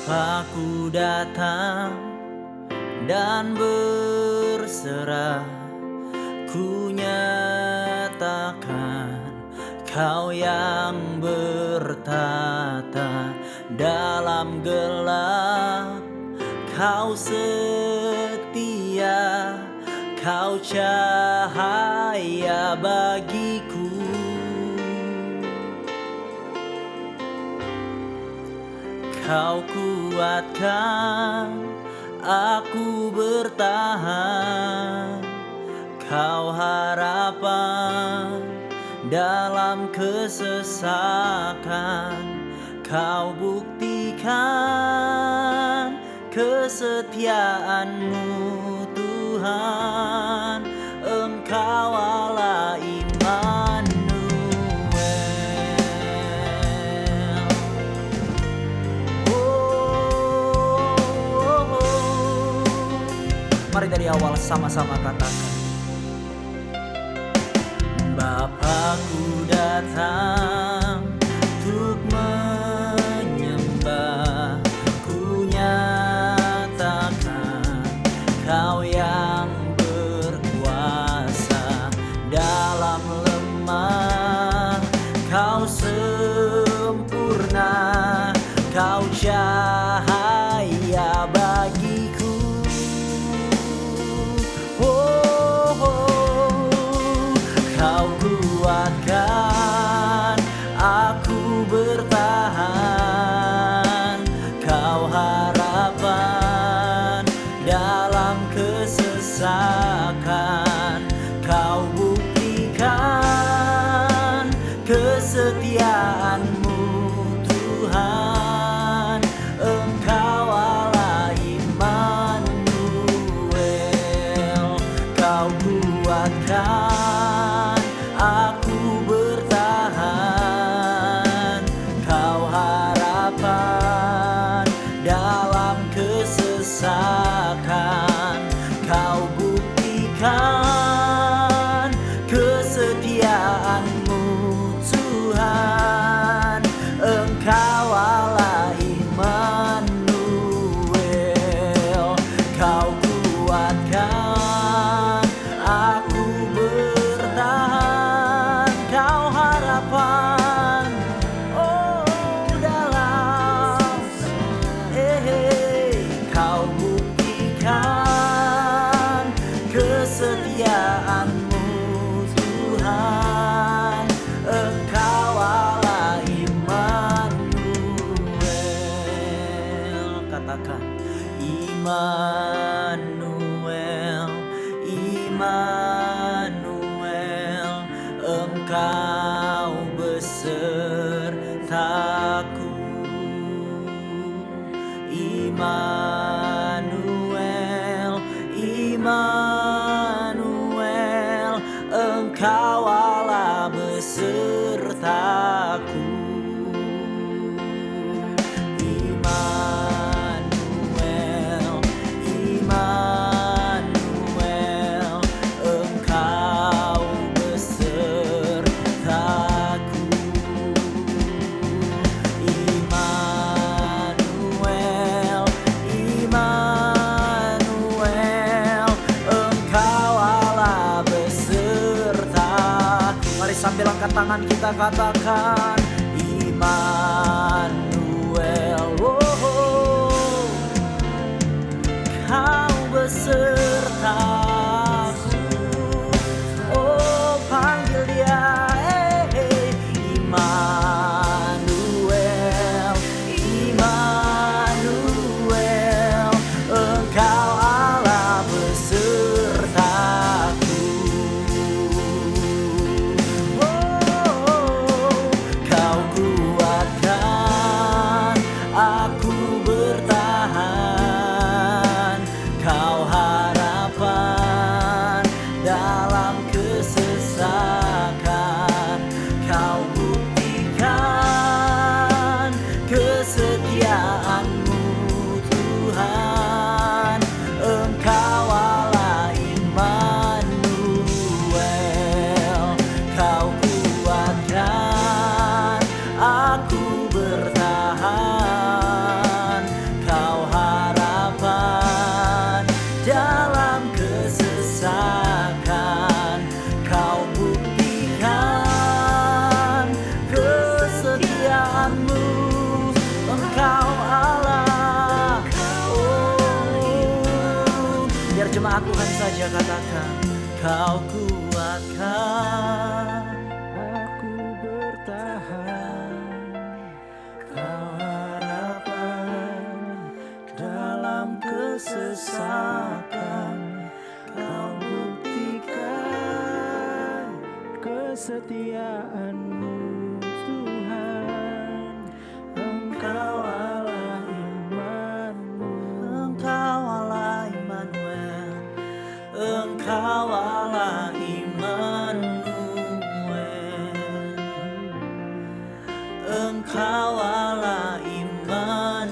Aku datang dan berserah, ku nyatakan Kau yang bertata dalam gelap. Kau setia, Kau cahaya bagiku. Kau kuatkan aku bertahan, Kau harapan dalam kesesakan. Kau buktikan kesetiaan-Mu Tuhan, Engkau Allah Immanuel. Mari dari awal sama-sama katakan, Bapakku datang untuk menyembah, ku nyatakan Kau yang berkuasa dalam lemah. Kau sempurna, Kau cahaya bagiku. Kau kuatkan aku bertahan, Kau harapan dalam kesesakan. Kau buktikan kesetiaan-Mu Tuhan, Engkau Allah Immanuel. Kau kuatkan aku bertahan, Kau harapan dalam kesesakan. Kau buktikan kesetiaan-Mu Tuhan, Engkau Allah Immanuel. Kau kuatkan aku bertahan, Kau harapan dalam Kau buktikan kesetiaan-Mu Tuhan, Engkau Allah Immanuel. Katakan Immanuel, Immanuel, Engkau besertaku. Immanuel, Immanuel, Engkau Allah besertaku. Immanuel, Immanuel, Engkau besertaku. Immanuel, Immanuel, Engkau Allah besertaku. Mari sambil angkat tangan kita katakan Immanuel. Kau besertaku. Oh, panggil Dia, Immanuel, Immanuel, Engkau Allah besertaku. Oh, kesetiaan-Mu, Engkau Allah. Oh, biar jemaat Tuhan saja katakan, Kau kuatkan Aku bertahan, Kau harapan dalam kesesakan. Kau buktikan kesetiaan-Mu, Tuhan. Engkau Allah iman-Mu, Engkau Allah Immanuel, Engkau Allah Immanuel, Engkau Allah Immanuel.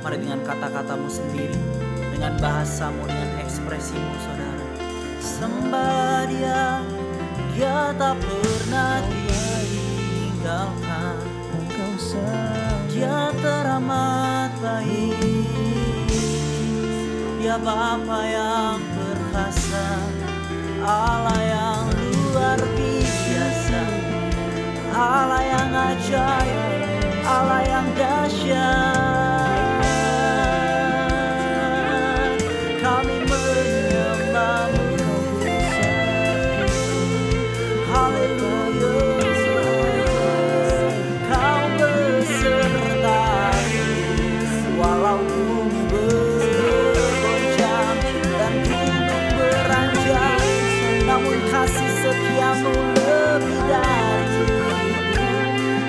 Mari dengan kata-katamu sendiri, dengan bahasamu, dengan ekspresimu, saudara, sembah Dia, Dia tak pernah tinggalkan. Engkau sayang, Dia teramat baik, Dia Bapa yang perkasa, Allah yang luar biasa, Allah yang ajaib, Allah yang dahsyat. Kami menyembah-Mu, haleluya. Kau besertai, walau bumi bergoncang dan gunung beranjak, namun kasih setia-Mu lebih dari itu.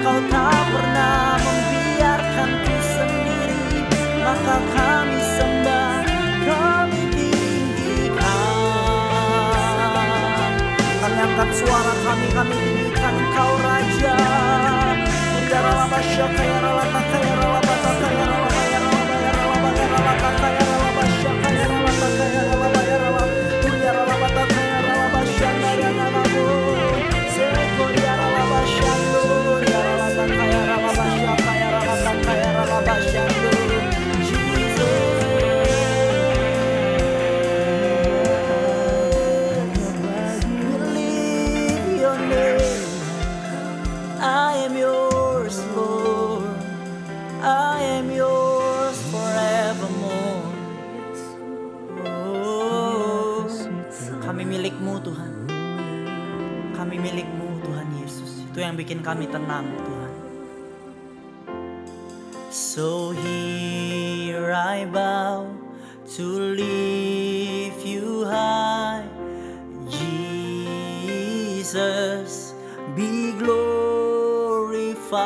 Kau tak pernah membiarkanku sendiri, maka kami sembah, kami tinggikan. Kami angkat suara kami tinggikan Engkau Raja. I am yours, Lord. I am yours forevermore. Oh, kami milik-Mu, Tuhan. Kami milik-Mu, Tuhan Yesus. Itu yang bikin kami tenang, Tuhan. So here I bow to lift You high, Jesus. Be glorified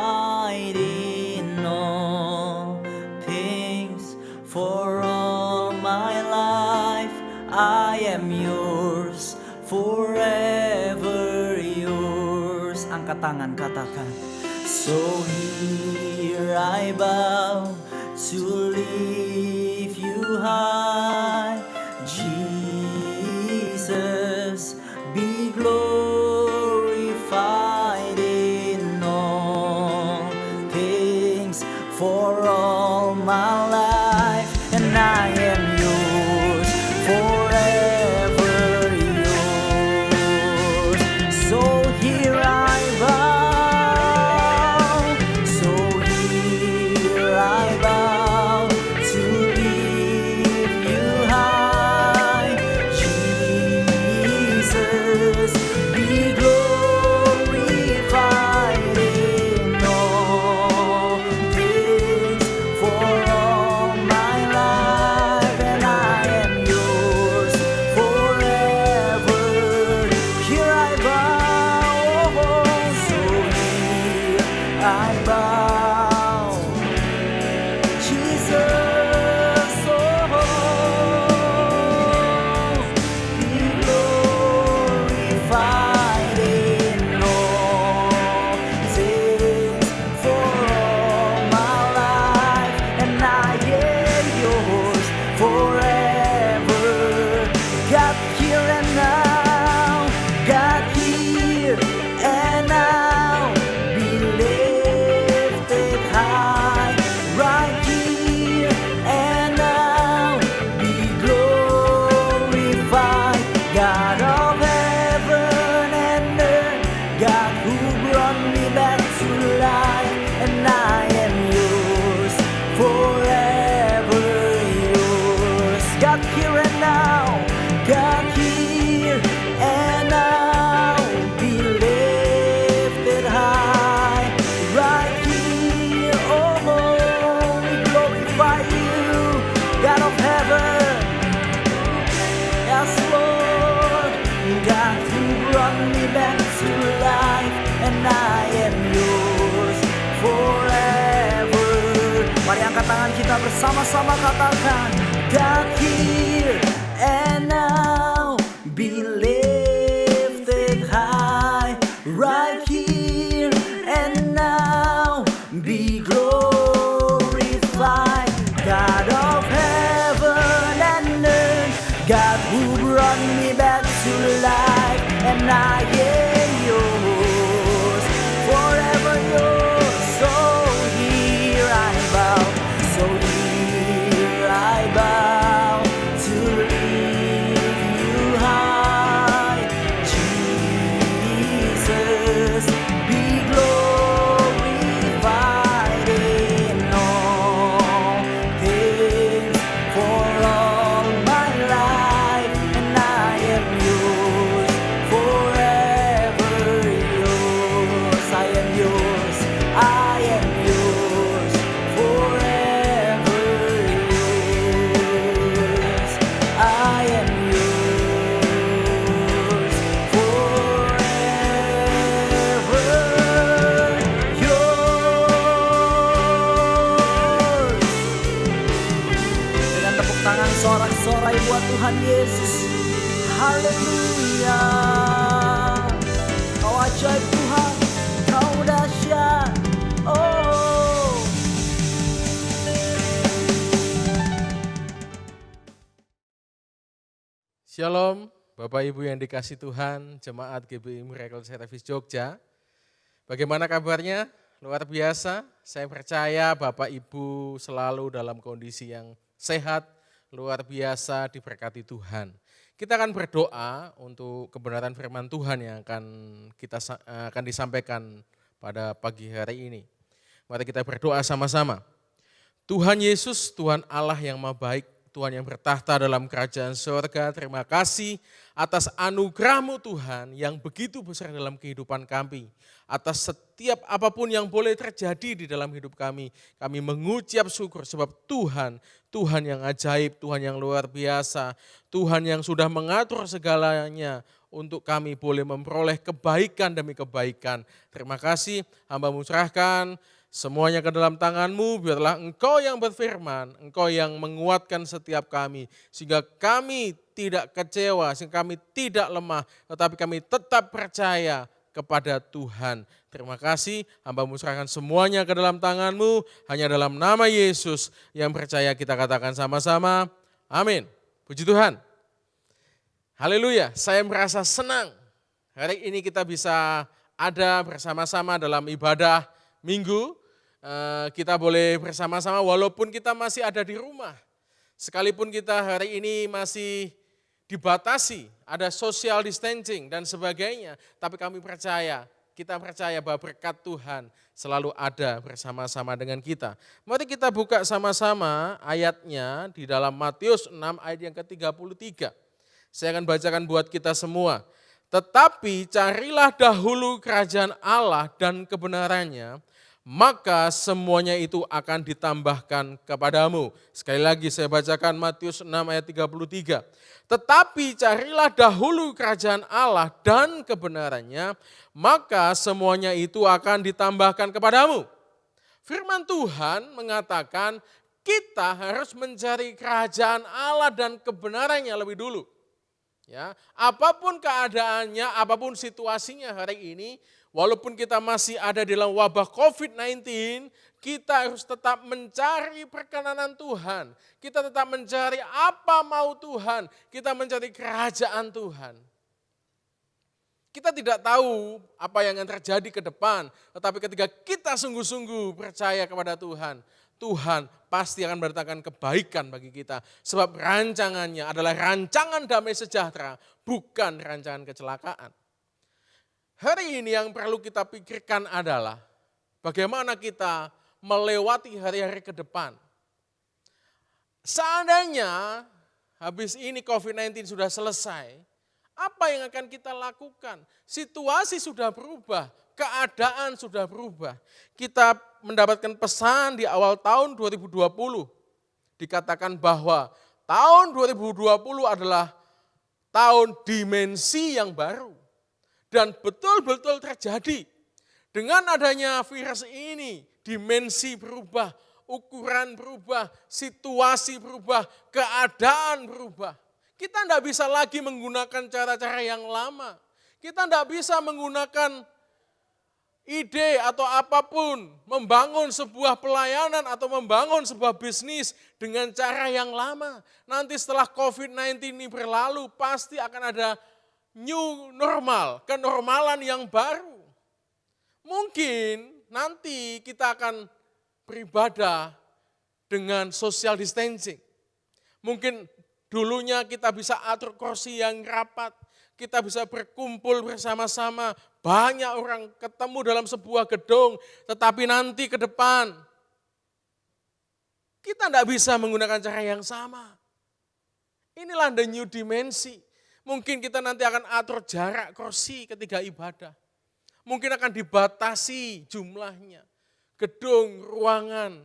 in all things. For all my life I am yours, forever yours. Angkat tangan, katakan. So here I bow to lift You high, Jesus. Be glorified in all things. For all my life, and I am yours, forever yours. So here I bow, so here I bow to lift You high, Jesus. Be brought me back to life, and I am yours forever. Mari angkat tangan kita bersama-sama katakan, God here and now, be lifted high, right here and now, be glorified. God of heaven and earth, God who brought me back to life, and I am yours, forever yours. So here I bow, so here I bow to lift you high. Jesus, be glorified in all things for all my life, and I am yours, forever yours. I am yours, I am yours, forever yours. I am yours, forever yours. Dengan tepuk tangan sorak-sorai buat Tuhan Yesus. Haleluya. Kau ajaib Tuhan, kau dahsyat. Oh. Shalom, Bapak Ibu yang dikasih Tuhan, Jemaat GBI Miracle Service Jogja. Bagaimana kabarnya? Luar biasa, saya percaya Bapak Ibu selalu dalam kondisi yang sehat, luar biasa diberkati Tuhan. Kita akan berdoa untuk kebenaran firman Tuhan yang akan disampaikan pada pagi hari ini. Mari kita berdoa sama-sama. Tuhan Yesus, Tuhan Allah yang Maha Baik, Tuhan yang bertahta dalam kerajaan surga, terima kasih atas anugerah-Mu Tuhan yang begitu besar dalam kehidupan kami. Atas setiap apapun yang boleh terjadi di dalam hidup kami mengucap syukur sebab Tuhan yang ajaib, Tuhan yang luar biasa, Tuhan yang sudah mengatur segalanya untuk kami boleh memperoleh kebaikan demi kebaikan. Terima kasih, hamba-Mu serahkan semuanya ke dalam tangan-Mu, biarlah Engkau yang berfirman, Engkau yang menguatkan setiap kami, sehingga kami tidak kecewa, sehingga kami tidak lemah, tetapi kami tetap percaya kepada Tuhan. Terima kasih, hamba-Mu serahkan semuanya ke dalam tangan-Mu, hanya dalam nama Yesus yang percaya kita katakan sama-sama, amin. Puji Tuhan. Haleluya, saya merasa senang hari ini kita bisa ada bersama-sama dalam ibadah minggu. Kita boleh bersama-sama walaupun kita masih ada di rumah. Sekalipun kita hari ini masih dibatasi, ada social distancing dan sebagainya. Tapi kita percaya bahwa berkat Tuhan selalu ada bersama-sama dengan kita. Mari kita buka sama-sama ayatnya di dalam Matius 6 ayat yang ke-33. Saya akan bacakan buat kita semua. Tetapi carilah dahulu kerajaan Allah dan kebenarannya, maka semuanya itu akan ditambahkan kepadamu. Sekali lagi saya bacakan Matius 6 ayat 33. Tetapi carilah dahulu kerajaan Allah dan kebenarannya, maka semuanya itu akan ditambahkan kepadamu. Firman Tuhan mengatakan kita harus mencari kerajaan Allah dan kebenarannya lebih dulu. Ya, apapun keadaannya, apapun situasinya hari ini, walaupun kita masih ada dalam wabah COVID-19, kita harus tetap mencari perkenanan Tuhan. Kita tetap mencari apa mau Tuhan, kita mencari kerajaan Tuhan. Kita tidak tahu apa yang akan terjadi ke depan, tetapi ketika kita sungguh-sungguh percaya kepada Tuhan, Tuhan pasti akan mendatangkan kebaikan bagi kita. Sebab rancangannya adalah rancangan damai sejahtera, bukan rancangan kecelakaan. Hari ini yang perlu kita pikirkan adalah bagaimana kita melewati hari-hari ke depan. Seandainya habis ini COVID-19 sudah selesai, apa yang akan kita lakukan? Situasi sudah berubah, keadaan sudah berubah. Kita mendapatkan pesan di awal tahun 2020. Dikatakan bahwa tahun 2020 adalah tahun dimensi yang baru. dan betul-betul terjadi. Dengan adanya virus ini, dimensi berubah, ukuran berubah, situasi berubah, keadaan berubah. Kita tidak bisa lagi menggunakan cara-cara yang lama. Kita tidak bisa menggunakan ide atau apapun, membangun sebuah pelayanan atau membangun sebuah bisnis dengan cara yang lama. Nanti setelah COVID-19 ini berlalu, pasti akan ada new normal, kenormalan yang baru. Mungkin nanti kita akan beribadah dengan social distancing. Mungkin dulunya kita bisa atur kursi yang rapat, kita bisa berkumpul bersama-sama, banyak orang ketemu dalam sebuah gedung, tetapi nanti ke depan kita tidak bisa menggunakan cara yang sama. Inilah the new dimensi. Mungkin kita nanti akan atur jarak kursi ketika ibadah. Mungkin akan dibatasi jumlahnya. Gedung, ruangan,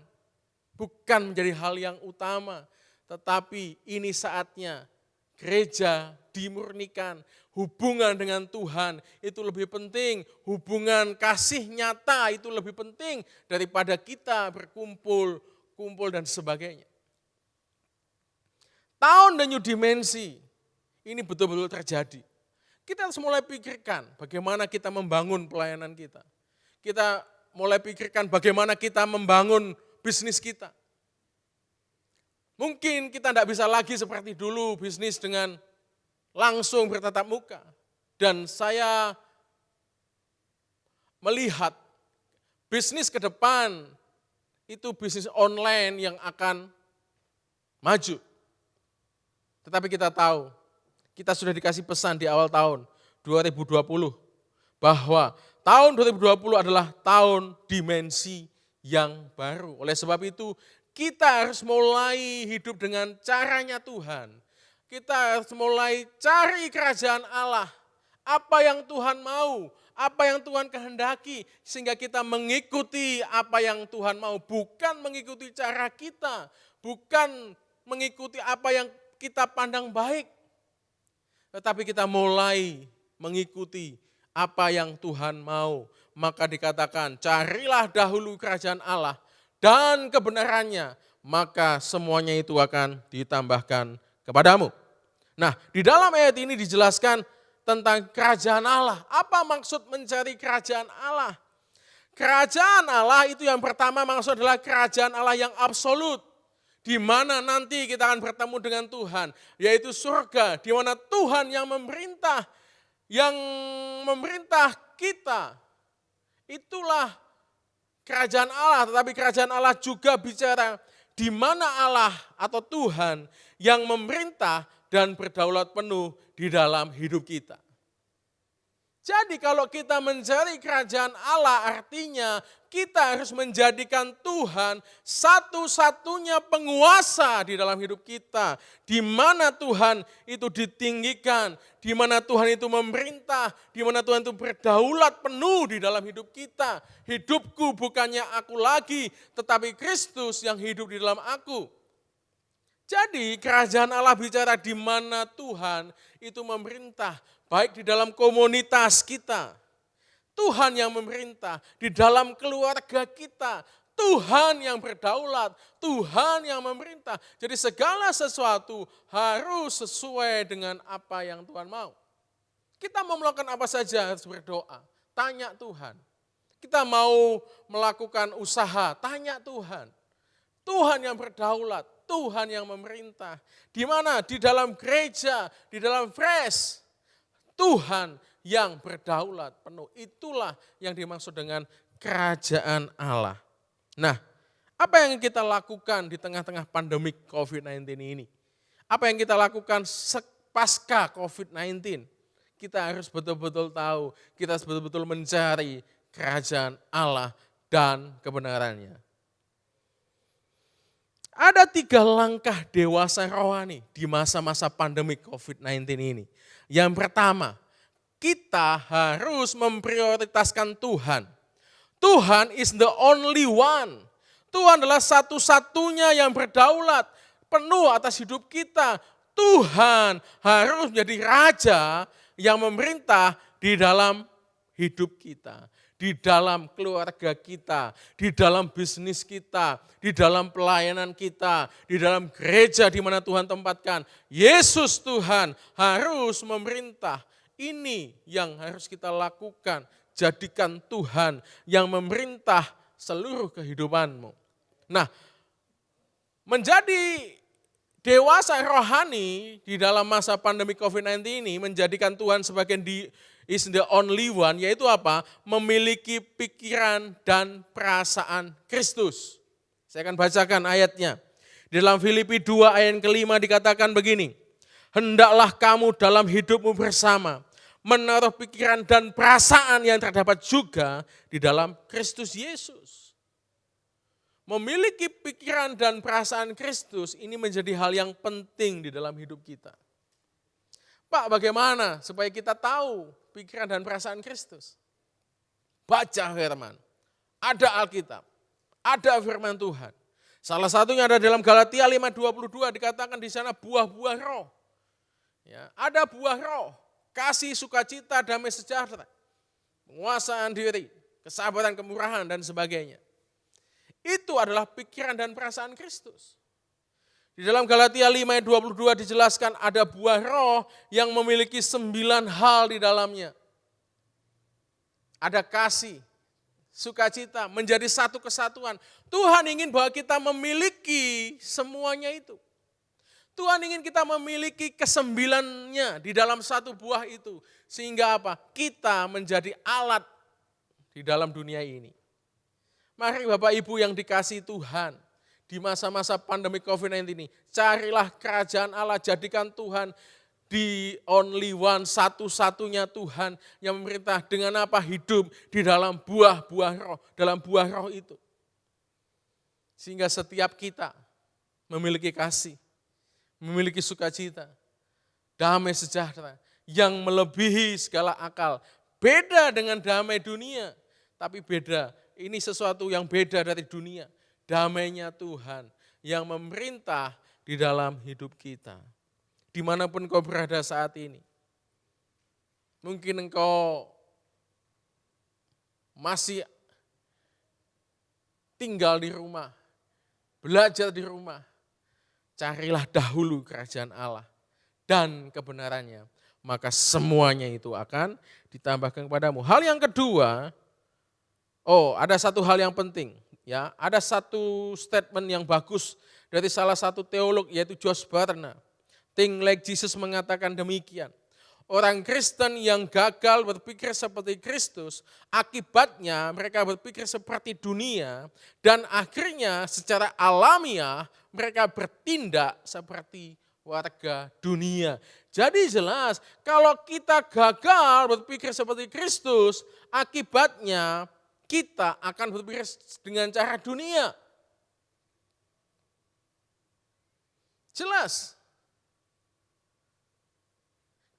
bukan menjadi hal yang utama. Tetapi ini saatnya gereja dimurnikan. Hubungan dengan Tuhan itu lebih penting. Hubungan kasih nyata itu lebih penting daripada kita berkumpul, kumpul dan sebagainya. Tahun dan new dimensi ini betul-betul terjadi. Kita harus mulai pikirkan bagaimana kita membangun pelayanan kita. Kita mulai pikirkan bagaimana kita membangun bisnis kita. Mungkin kita tidak bisa lagi seperti dulu bisnis dengan langsung bertatap muka. Dan saya melihat bisnis ke depan itu bisnis online yang akan maju. Tetapi kita tahu, kita sudah dikasih pesan di awal tahun 2020 bahwa tahun 2020 adalah tahun dimensi yang baru. Oleh sebab itu kita harus mulai hidup dengan caranya Tuhan. Kita harus mulai cari kerajaan Allah. Apa yang Tuhan mau, apa yang Tuhan kehendaki. Sehingga kita mengikuti apa yang Tuhan mau. Bukan mengikuti cara kita. Bukan mengikuti apa yang kita pandang baik. Tetapi kita mulai mengikuti apa yang Tuhan mau. Maka dikatakan, carilah dahulu kerajaan Allah dan kebenarannya, maka semuanya itu akan ditambahkan kepadamu. Nah, di dalam ayat ini dijelaskan tentang kerajaan Allah. Apa maksud mencari kerajaan Allah? Kerajaan Allah itu yang pertama maksud adalah kerajaan Allah yang absolut. Di mana nanti kita akan bertemu dengan Tuhan, yaitu surga, di mana Tuhan yang memerintah kita. Itulah kerajaan Allah, tetapi kerajaan Allah juga bicara di mana Allah atau Tuhan yang memerintah dan berdaulat penuh di dalam hidup kita. Jadi kalau kita mencari kerajaan Allah artinya kita harus menjadikan Tuhan satu-satunya penguasa di dalam hidup kita. Di mana Tuhan itu ditinggikan, di mana Tuhan itu memerintah, di mana Tuhan itu berdaulat penuh di dalam hidup kita. Hidupku bukannya aku lagi, tetapi Kristus yang hidup di dalam aku. Jadi kerajaan Allah bicara di mana Tuhan itu memerintah. Baik di dalam komunitas kita, Tuhan yang memerintah. Di dalam keluarga kita, Tuhan yang berdaulat, Tuhan yang memerintah. Jadi segala sesuatu harus sesuai dengan apa yang Tuhan mau. Kita mau melakukan apa saja harus berdoa, tanya Tuhan. Kita mau melakukan usaha, tanya Tuhan. Tuhan yang berdaulat, Tuhan yang memerintah. Di mana? Di dalam gereja, di dalam fresh. Tuhan yang berdaulat penuh. Itulah yang dimaksud dengan kerajaan Allah. Nah, apa yang kita lakukan di tengah-tengah pandemi COVID-19 ini? Apa yang kita lakukan pasca COVID-19? Kita harus betul-betul tahu, kita harus betul-betul mencari kerajaan Allah dan kebenarannya. Ada 3 langkah dewasa rohani di masa-masa pandemi COVID-19 ini. Yang pertama, kita harus memprioritaskan Tuhan. Tuhan is the only one. Tuhan adalah satu-satunya yang berdaulat penuh atas hidup kita. Tuhan harus menjadi raja yang memerintah di dalam hidup kita, di dalam keluarga kita, di dalam bisnis kita, di dalam pelayanan kita, di dalam gereja di mana Tuhan tempatkan. Yesus Tuhan harus memerintah. Ini yang harus kita lakukan. Jadikan Tuhan yang memerintah seluruh kehidupanmu. Nah, menjadi dewasa rohani di dalam masa pandemi COVID-19 ini menjadikan Tuhan sebagai is the only one, yaitu apa? Memiliki pikiran dan perasaan Kristus. Saya akan bacakan ayatnya. Di dalam Filipi 2 ayat kelima dikatakan begini, hendaklah kamu dalam hidupmu bersama, menaruh pikiran dan perasaan yang terdapat juga di dalam Kristus Yesus. Memiliki pikiran dan perasaan Kristus ini menjadi hal yang penting di dalam hidup kita. Pak, bagaimana supaya kita tahu pikiran dan perasaan Kristus? Baca firman, ada Alkitab, ada firman Tuhan. Salah satunya ada dalam Galatia 5:22 dikatakan di sana buah-buah roh. Ya, ada buah roh, kasih, sukacita, damai sejahtera, penguasaan diri, kesabaran, kemurahan dan sebagainya. Itu adalah pikiran dan perasaan Kristus. Di dalam Galatia 5 ayat 22 dijelaskan ada buah roh yang memiliki 9 hal di dalamnya. Ada kasih, sukacita, menjadi satu kesatuan. Tuhan ingin bahwa kita memiliki semuanya itu. Tuhan ingin kita memiliki kesembilannya di dalam satu buah itu. Sehingga apa? Kita menjadi alat di dalam dunia ini. Mari Bapak Ibu yang dikasihi Tuhan, di masa-masa pandemi COVID-19 ini, carilah kerajaan Allah, jadikan Tuhan the only one, satu-satunya Tuhan yang memerintah dengan apa? Hidup di dalam buah-buah roh, dalam buah roh itu. Sehingga setiap kita memiliki kasih, memiliki sukacita, damai sejahtera yang melebihi segala akal. Beda dengan damai dunia, tapi beda. Ini sesuatu yang beda dari dunia. Damainya Tuhan yang memerintah di dalam hidup kita. Dimanapun kau berada saat ini. Mungkin engkau masih tinggal di rumah, belajar di rumah. Carilah dahulu kerajaan Allah dan kebenarannya. Maka semuanya itu akan ditambahkan kepadamu. Hal yang kedua, ada satu hal yang penting, ya. Ada satu statement yang bagus dari salah satu teolog yaitu Josh Barna. Think Like Jesus mengatakan demikian. Orang Kristen yang gagal berpikir seperti Kristus, akibatnya mereka berpikir seperti dunia dan akhirnya secara alamiah mereka bertindak seperti warga dunia. Jadi jelas kalau kita gagal berpikir seperti Kristus, akibatnya kita akan berpikir dengan cara dunia. Jelas.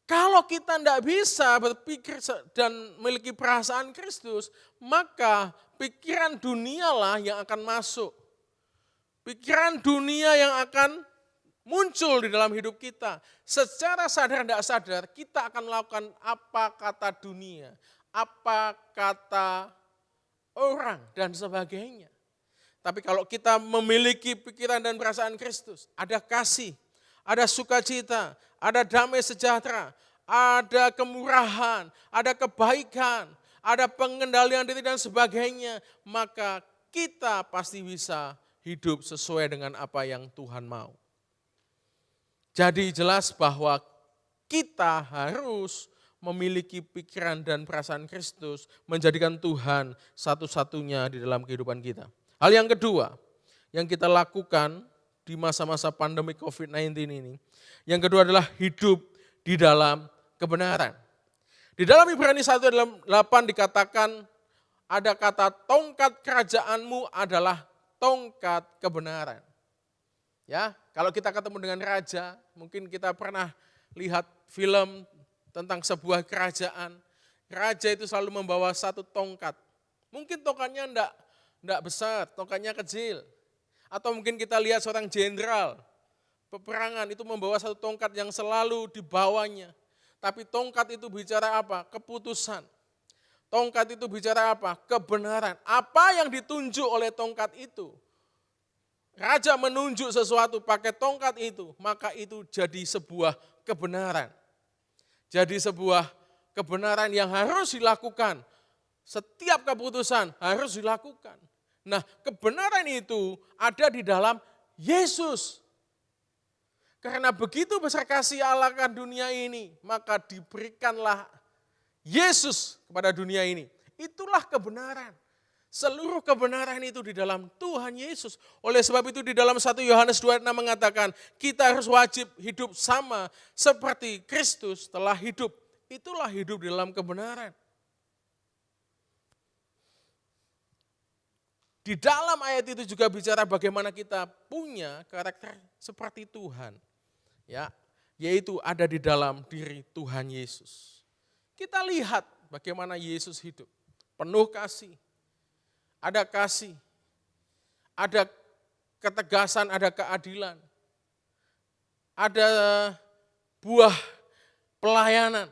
Kalau kita tidak bisa berpikir dan memiliki perasaan Kristus, maka pikiran dunialah yang akan masuk. Pikiran dunia yang akan muncul di dalam hidup kita. Secara sadar tidak sadar, kita akan melakukan apa kata dunia, apa kata orang dan sebagainya. Tapi kalau kita memiliki pikiran dan perasaan Kristus, ada kasih, ada sukacita, ada damai sejahtera, ada kemurahan, ada kebaikan, ada pengendalian diri dan sebagainya, maka kita pasti bisa hidup sesuai dengan apa yang Tuhan mau. Jadi jelas bahwa kita harus memiliki pikiran dan perasaan Kristus, menjadikan Tuhan satu-satunya di dalam kehidupan kita. Hal yang kedua yang kita lakukan di masa-masa pandemi COVID-19 ini, yang kedua adalah hidup di dalam kebenaran. Di dalam Ibrani 1:8 dikatakan ada kata tongkat kerajaanmu adalah tongkat kebenaran. Ya, kalau kita ketemu dengan raja, mungkin kita pernah lihat film tentang sebuah kerajaan. Raja itu selalu membawa satu tongkat. Mungkin tongkatnya enggak besar, tongkatnya kecil. Atau mungkin kita lihat seorang jenderal peperangan itu membawa satu tongkat yang selalu dibawanya. Tapi tongkat itu bicara apa? Keputusan. Tongkat itu bicara apa? Kebenaran. Apa yang ditunjuk oleh tongkat itu? Raja menunjuk sesuatu pakai tongkat itu, maka itu jadi sebuah kebenaran. Jadi sebuah kebenaran yang harus dilakukan. Setiap keputusan harus dilakukan. Nah, kebenaran itu ada di dalam Yesus. Karena begitu besar kasih Allah akan dunia ini, maka diberikanlah Yesus kepada dunia ini. Itulah kebenaran. Seluruh kebenaran itu di dalam Tuhan Yesus. Oleh sebab itu di dalam 1 Yohanes 2:6 mengatakan, kita harus wajib hidup sama seperti Kristus telah hidup. Itulah hidup di dalam kebenaran. Di dalam ayat itu juga bicara bagaimana kita punya karakter seperti Tuhan. Ya, yaitu ada di dalam diri Tuhan Yesus. Kita lihat bagaimana Yesus hidup. Penuh kasih. Ada kasih. Ada ketegasan, ada keadilan. Ada buah pelayanan.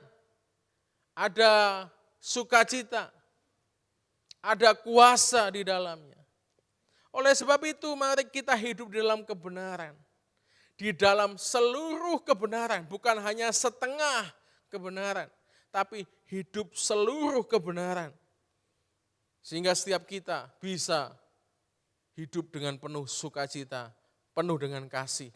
Ada sukacita. Ada kuasa di dalamnya. Oleh sebab itu mari kita hidup di dalam kebenaran. Di dalam seluruh kebenaran, bukan hanya setengah kebenaran, tapi hidup seluruh kebenaran. Sehingga setiap kita bisa hidup dengan penuh sukacita, penuh dengan kasih.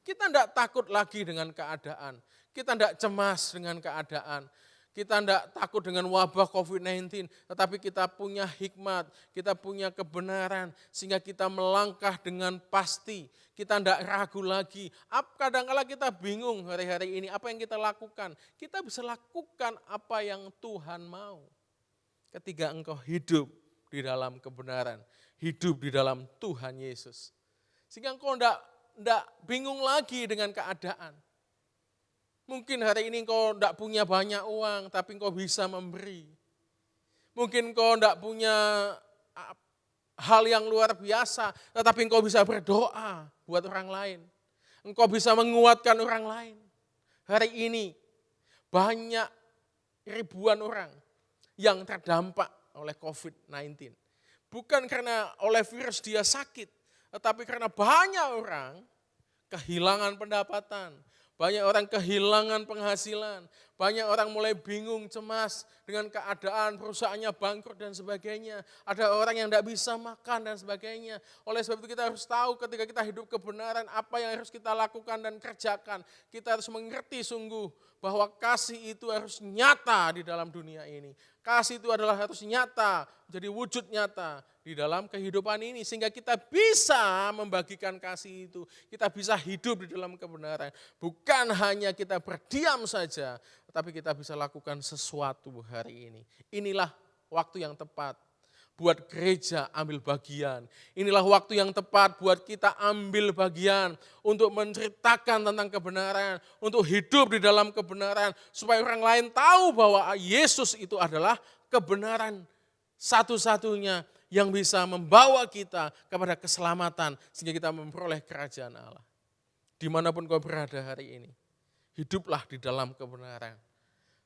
Kita tidak takut lagi dengan keadaan, kita tidak cemas dengan keadaan. Kita tidak takut dengan wabah COVID-19, tetapi kita punya hikmat, kita punya kebenaran, sehingga kita melangkah dengan pasti. Kita tidak ragu lagi. Kadang-kala kita bingung hari-hari ini, apa yang kita lakukan? Kita bisa lakukan apa yang Tuhan mau. Ketika engkau hidup di dalam kebenaran, hidup di dalam Tuhan Yesus. Sehingga engkau tidak bingung lagi dengan keadaan. Mungkin hari ini engkau tidak punya banyak uang, tapi engkau bisa memberi. Mungkin engkau tidak punya hal yang luar biasa, tetapi engkau bisa berdoa buat orang lain. Engkau bisa menguatkan orang lain. Hari ini banyak ribuan orang yang terdampak oleh COVID-19. Bukan karena oleh virus dia sakit, tetapi karena banyak orang kehilangan pendapatan. Banyak orang kehilangan penghasilan, banyak orang mulai bingung, cemas dengan keadaan perusahaannya bangkrut dan sebagainya. Ada orang yang tidak bisa makan dan sebagainya. Oleh sebab itu kita harus tahu ketika kita hidup kebenaran apa yang harus kita lakukan dan kerjakan. Kita harus mengerti sungguh bahwa kasih itu harus nyata di dalam dunia ini. Kasih itu adalah harus nyata, jadi wujud nyata di dalam kehidupan ini. Sehingga kita bisa membagikan kasih itu, kita bisa hidup di dalam kebenaran. Bukan hanya kita berdiam saja, tapi kita bisa lakukan sesuatu hari ini. Inilah waktu yang tepat buat gereja ambil bagian. Inilah waktu yang tepat buat kita ambil bagian untuk menceritakan tentang kebenaran, untuk hidup di dalam kebenaran, supaya orang lain tahu bahwa Yesus itu adalah kebenaran satu-satunya yang bisa membawa kita kepada keselamatan, sehingga kita memperoleh kerajaan Allah. Dimanapun kau berada hari ini, hiduplah di dalam kebenaran.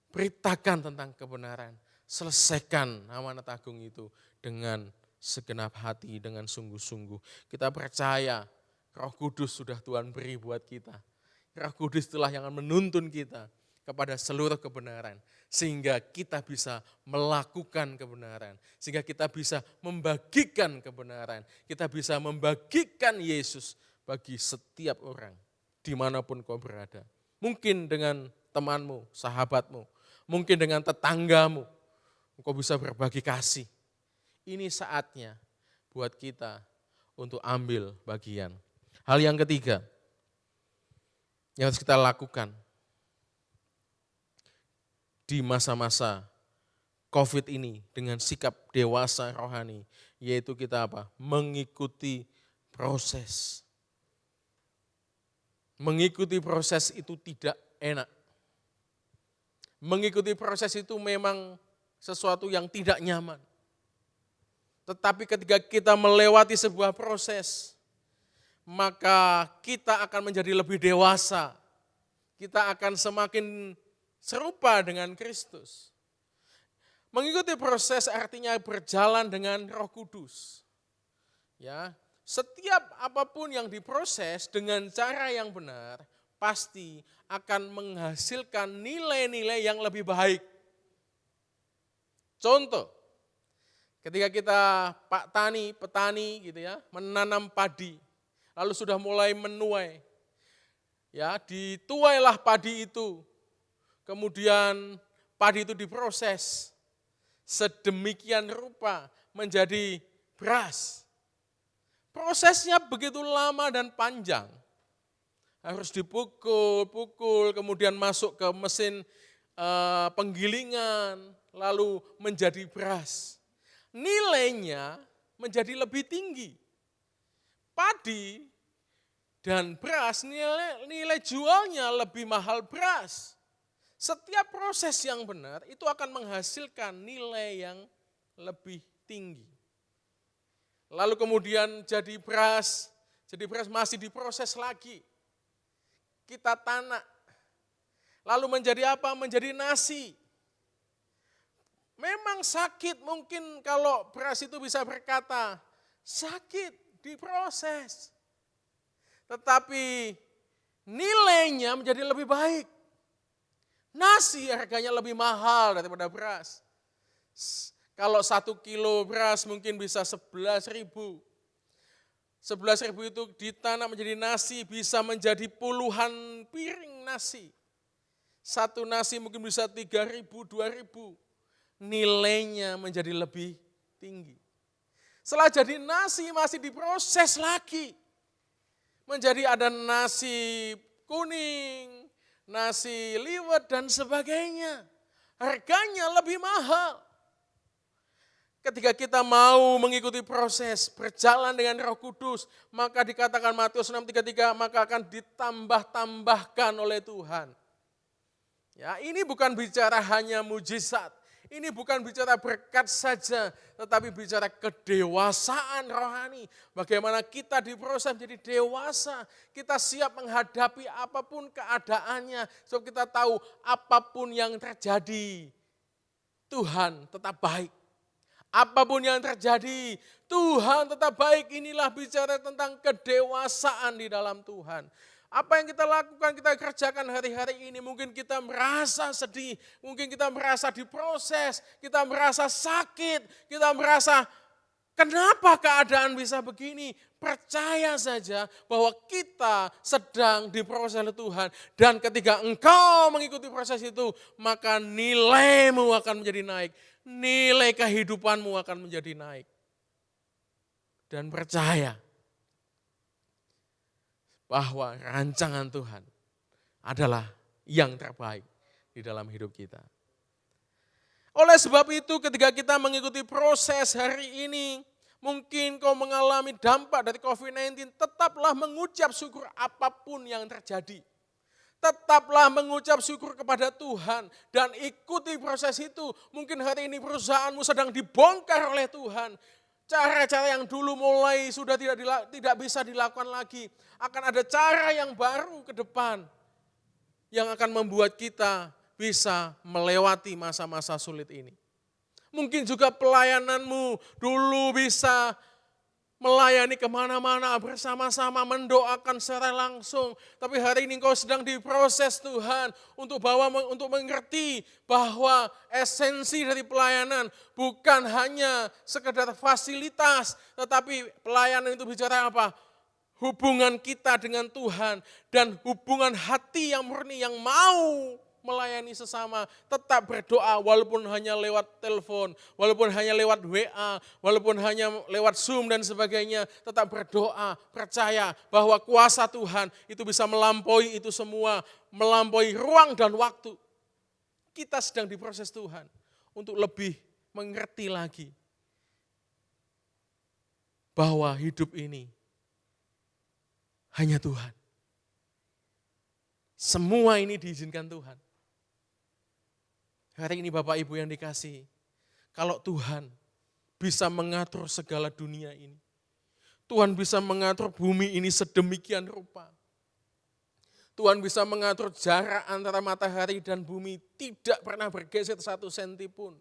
Beritakan tentang kebenaran. Selesaikan amanat agung itu dengan segenap hati, dengan sungguh-sungguh. Kita percaya Roh Kudus sudah Tuhan beri buat kita. Roh Kudus itulah yang akan menuntun kita kepada seluruh kebenaran. Sehingga kita bisa melakukan kebenaran. Sehingga kita bisa membagikan kebenaran. Kita bisa membagikan Yesus bagi setiap orang. Dimanapun kau berada. Mungkin dengan temanmu, sahabatmu. Mungkin dengan tetanggamu. Engkau bisa berbagi kasih. Ini saatnya buat kita untuk ambil bagian. Hal yang ketiga yang harus kita lakukan di masa-masa COVID ini dengan sikap dewasa rohani, yaitu kita apa? Mengikuti proses. Mengikuti proses itu tidak enak. Mengikuti proses itu memang sesuatu yang tidak nyaman. Tetapi ketika kita melewati sebuah proses, maka kita akan menjadi lebih dewasa. Kita akan semakin serupa dengan Kristus. Mengikuti proses artinya berjalan dengan Roh Kudus. Ya, setiap apapun yang diproses dengan cara yang benar pasti akan menghasilkan nilai-nilai yang lebih baik. Contoh, ketika kita petani gitu ya, menanam padi, lalu sudah mulai menuai. Ya, dituailah padi itu. Kemudian padi itu diproses sedemikian rupa menjadi beras. Prosesnya begitu lama dan panjang. Harus dipukul, kemudian masuk ke mesin penggilingan, lalu menjadi beras. Nilainya menjadi lebih tinggi. Padi dan beras, nilai jualnya lebih mahal beras. Setiap proses yang benar itu akan menghasilkan nilai yang lebih tinggi. Lalu kemudian jadi beras masih diproses lagi. Kita tanak. Lalu menjadi apa? Menjadi nasi. Memang sakit, mungkin kalau beras itu bisa berkata, sakit, diproses. Tetapi nilainya menjadi lebih baik. Nasi harganya lebih mahal daripada beras. Kalau 1 kilo beras mungkin bisa 11.000. 11.000 itu ditanam menjadi nasi, bisa menjadi puluhan piring nasi. Satu nasi mungkin bisa 3.000, 2.000. Nilainya menjadi lebih tinggi. Setelah jadi nasi masih diproses lagi. Menjadi ada nasi kuning, nasi liwet dan sebagainya. Harganya lebih mahal. Ketika kita mau mengikuti proses berjalan dengan Roh Kudus, maka dikatakan Matius 6:33, maka akan ditambah-tambahkan oleh Tuhan. Ya, ini bukan bicara hanya mujizat, ini bukan bicara berkat saja, tetapi bicara kedewasaan rohani. Bagaimana kita diproses menjadi dewasa, kita siap menghadapi apapun keadaannya, sebab kita tahu apapun yang terjadi, Tuhan tetap baik. Apapun yang terjadi, Tuhan tetap baik. Inilah bicara tentang kedewasaan di dalam Tuhan. Apa yang kita lakukan, kita kerjakan hari-hari ini, mungkin kita merasa sedih, mungkin kita merasa diproses, kita merasa sakit, kita merasa kenapa keadaan bisa begini. Percaya saja bahwa kita sedang diproses oleh Tuhan. Dan ketika engkau mengikuti proses itu, maka nilaimu akan menjadi naik. Nilai kehidupanmu akan menjadi naik. Dan percaya bahwa rancangan Tuhan adalah yang terbaik di dalam hidup kita. Oleh sebab itu ketika kita mengikuti proses hari ini, mungkin kau mengalami dampak dari COVID-19, tetaplah mengucap syukur apapun yang terjadi. Tetaplah mengucap syukur kepada Tuhan dan ikuti proses itu. Mungkin hari ini perusahaanmu sedang dibongkar oleh Tuhan. Cara-cara yang dulu mulai sudah tidak bisa dilakukan lagi. Akan ada cara yang baru ke depan yang akan membuat kita bisa melewati masa-masa sulit ini. Mungkin juga pelayananmu dulu bisa melayani kemana-mana bersama-sama, mendoakan secara langsung. Tapi hari ini engkau sedang diproses Tuhan untuk mengerti bahwa esensi dari pelayanan bukan hanya sekedar fasilitas, tetapi pelayanan itu bicara apa? Hubungan kita dengan Tuhan dan hubungan hati yang murni yang mau melayani sesama, tetap berdoa walaupun hanya lewat telepon, walaupun hanya lewat WA, walaupun hanya lewat Zoom dan sebagainya, tetap berdoa, percaya bahwa kuasa Tuhan itu bisa melampaui itu semua, melampaui ruang dan waktu. Kita sedang diproses Tuhan untuk lebih mengerti lagi bahwa hidup ini hanya Tuhan. Semua ini diizinkan Tuhan. Hari ini Bapak Ibu yang dikasihi, kalau Tuhan bisa mengatur segala dunia ini, Tuhan bisa mengatur bumi ini sedemikian rupa. Tuhan bisa mengatur jarak antara matahari dan bumi tidak pernah bergeser 1 senti pun.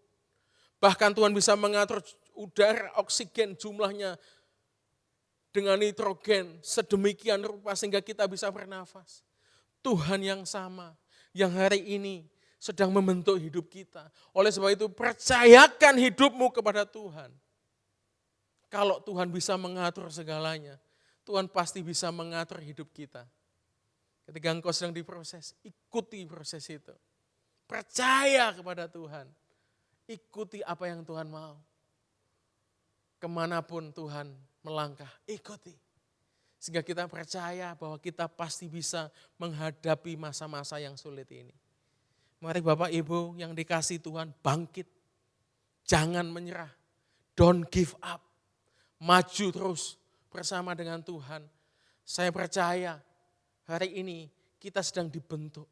Bahkan Tuhan bisa mengatur udara, oksigen jumlahnya dengan nitrogen sedemikian rupa sehingga kita bisa bernafas. Tuhan yang sama, yang hari ini sedang membentuk hidup kita. Oleh sebab itu percayakan hidupmu kepada Tuhan. Kalau Tuhan bisa mengatur segalanya, Tuhan pasti bisa mengatur hidup kita. Ketika engkau sedang diproses, ikuti proses itu. Percaya kepada Tuhan. Ikuti apa yang Tuhan mau. Kemanapun Tuhan melangkah, ikuti. Sehingga kita percaya bahwa kita pasti bisa menghadapi masa-masa yang sulit ini. Mari Bapak Ibu yang dikasih Tuhan bangkit. Jangan menyerah. Don't give up. Maju terus bersama dengan Tuhan. Saya percaya hari ini kita sedang dibentuk.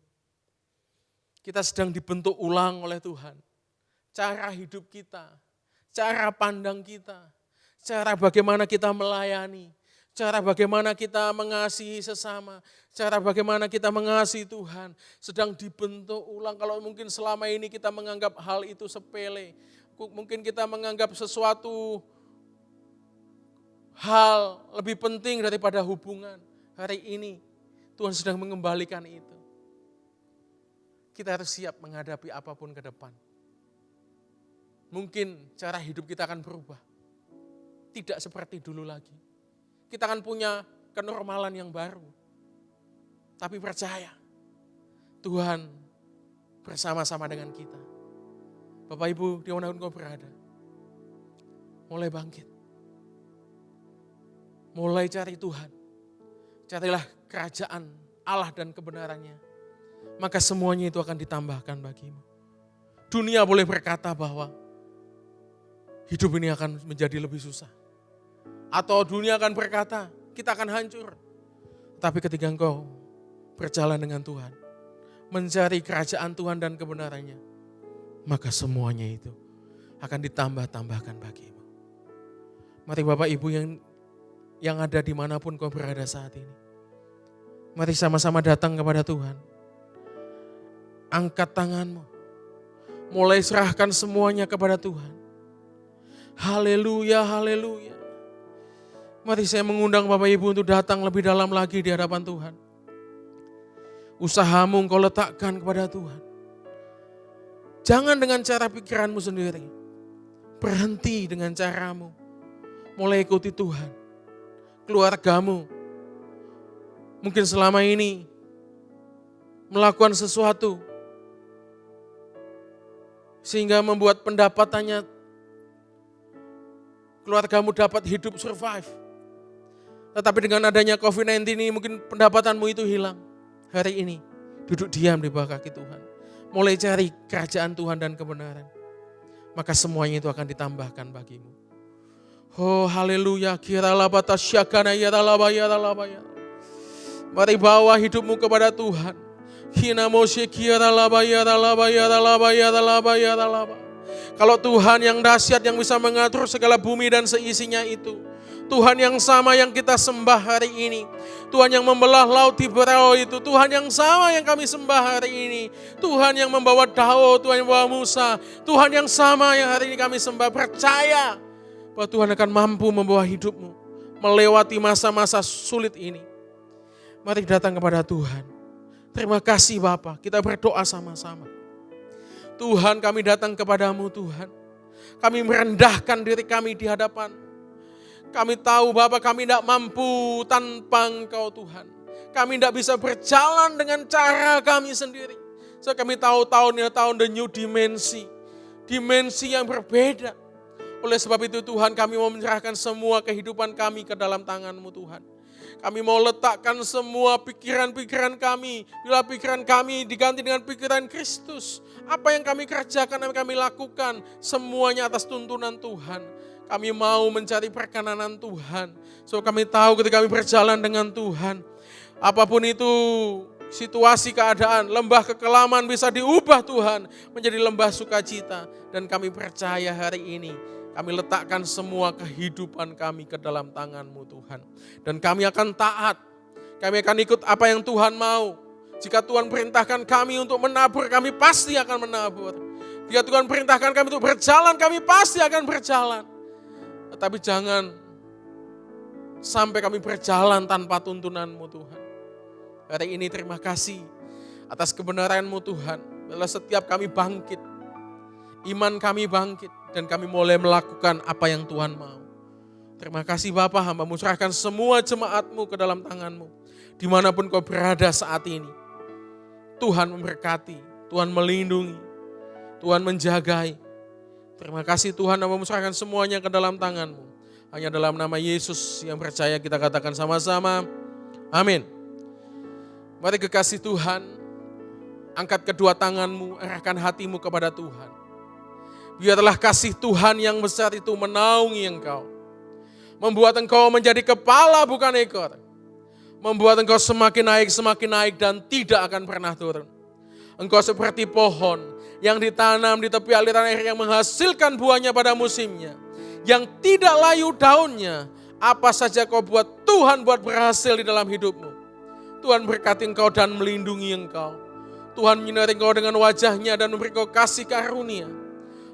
Kita sedang dibentuk ulang oleh Tuhan. Cara hidup kita, cara pandang kita, cara bagaimana kita melayani, cara bagaimana kita mengasihi sesama, cara bagaimana kita mengasihi Tuhan, sedang dibentuk ulang. Kalau mungkin selama ini kita menganggap hal itu sepele, mungkin kita menganggap sesuatu hal lebih penting daripada hubungan. Hari ini Tuhan sedang mengembalikan itu. Kita harus siap menghadapi apapun ke depan. Mungkin cara hidup kita akan berubah. Tidak seperti dulu lagi. Kita akan punya kenormalan yang baru. Tapi percaya, Tuhan bersama-sama dengan kita. Bapak Ibu, dimanapun kau berada, mulai bangkit. Mulai cari Tuhan. Carilah kerajaan Allah dan kebenarannya. Maka semuanya itu akan ditambahkan bagimu. Dunia boleh berkata bahwa hidup ini akan menjadi lebih susah. Atau dunia akan berkata kita akan hancur. Tapi ketika engkau berjalan dengan Tuhan, mencari kerajaan Tuhan dan kebenarannya, maka semuanya itu akan ditambah-tambahkan bagimu. Mari Bapak Ibu yang ada dimanapun kau berada saat ini. Mari sama-sama datang kepada Tuhan. Angkat tanganmu. Mulai serahkan semuanya kepada Tuhan. Haleluya, haleluya. Mari saya mengundang Bapak Ibu untuk datang lebih dalam lagi di hadapan Tuhan. Usahamu engkau letakkan kepada Tuhan. Jangan dengan cara pikiranmu sendiri. Berhenti dengan caramu. Mulai ikuti Tuhan. Keluargamu. Mungkin selama ini melakukan sesuatu sehingga membuat pendapatannya keluargamu dapat hidup survive. Tetapi dengan adanya COVID-19 ini mungkin pendapatanmu itu hilang. Hari ini duduk diam di bawah kaki Tuhan. Mulai cari kerajaan Tuhan dan kebenaran. Maka semuanya itu akan ditambahkan bagimu. Oh haleluya. Mari bawa hidupmu kepada Tuhan. Kalau Tuhan yang dahsyat yang bisa mengatur segala bumi dan seisinya itu. Tuhan yang sama yang kita sembah hari ini. Tuhan yang membelah laut Tiberau itu. Tuhan yang sama yang kami sembah hari ini. Tuhan yang membawa Daud, Tuhan yang membawa Musa. Tuhan yang sama yang hari ini kami sembah. Percaya bahwa Tuhan akan mampu membawa hidupmu melewati masa-masa sulit ini. Mari datang kepada Tuhan. Terima kasih Bapa, kita berdoa sama-sama. Tuhan, kami datang kepadamu Tuhan. Kami merendahkan diri kami di hadapan. Kami tahu Bapa, kami tidak mampu tanpa Engkau Tuhan. Kami tidak bisa berjalan dengan cara kami sendiri. So kami tahu tahunnya tahun the new dimensi. Dimensi yang berbeda. Oleh sebab itu Tuhan, kami mau menyerahkan semua kehidupan kami ke dalam tangan-Mu Tuhan. Kami mau letakkan semua pikiran-pikiran kami. Bila pikiran kami diganti dengan pikiran Kristus. Apa yang kami kerjakan, apa yang kami lakukan. Semuanya atas tuntunan Tuhan. Kami mau mencari perkenanan Tuhan. So kami tahu ketika kami berjalan dengan Tuhan. Apapun itu situasi keadaan, lembah kekelaman bisa diubah Tuhan. Menjadi lembah sukacita. Dan kami percaya hari ini. Kami letakkan semua kehidupan kami ke dalam tangan-Mu Tuhan. Dan kami akan taat. Kami akan ikut apa yang Tuhan mau. Jika Tuhan perintahkan kami untuk menabur, kami pasti akan menabur. Jika Tuhan perintahkan kami untuk berjalan, kami pasti akan berjalan. Tetapi jangan sampai kami berjalan tanpa tuntunan-Mu Tuhan. Hari ini terima kasih atas kebenaran-Mu Tuhan. Bila setiap kami bangkit, iman kami bangkit, dan kami mulai melakukan apa yang Tuhan mau. Terima kasih Bapa, hamba-Mu serahkan semua jemaat-Mu ke dalam tangan-Mu. Dimanapun Kau berada saat ini. Tuhan memberkati, Tuhan melindungi, Tuhan menjagai. Terima kasih Tuhan, hamba-Mu serahkan semuanya ke dalam tangan-Mu. Hanya dalam nama Yesus yang percaya kita katakan sama-sama, amin. Mari kekasih Tuhan, angkat kedua tanganmu, arahkan hatimu kepada Tuhan. Biarlah kasih Tuhan yang besar itu menaungi engkau. Membuat engkau menjadi kepala bukan ekor. Membuat engkau semakin naik dan tidak akan pernah turun. Engkau seperti pohon yang ditanam di tepi aliran air yang menghasilkan buahnya pada musimnya. Yang tidak layu daunnya, apa saja kau buat, Tuhan buat berhasil di dalam hidupmu. Tuhan berkati engkau dan melindungi engkau. Tuhan menyinari engkau dengan wajahnya dan memberi engkau kasih karunia.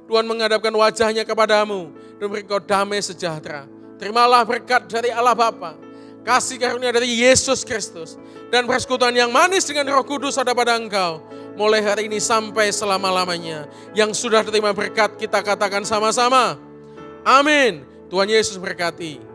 Tuhan menghadapkan wajahnya kepadamu dan memberi engkau damai sejahtera. Terimalah berkat dari Allah Bapa, kasih karunia dari Yesus Kristus, dan persekutuan yang manis dengan Roh Kudus ada pada engkau. Mulai hari ini sampai selama-lamanya. Yang sudah terima berkat kita katakan sama-sama, amin. Tuhan Yesus berkati.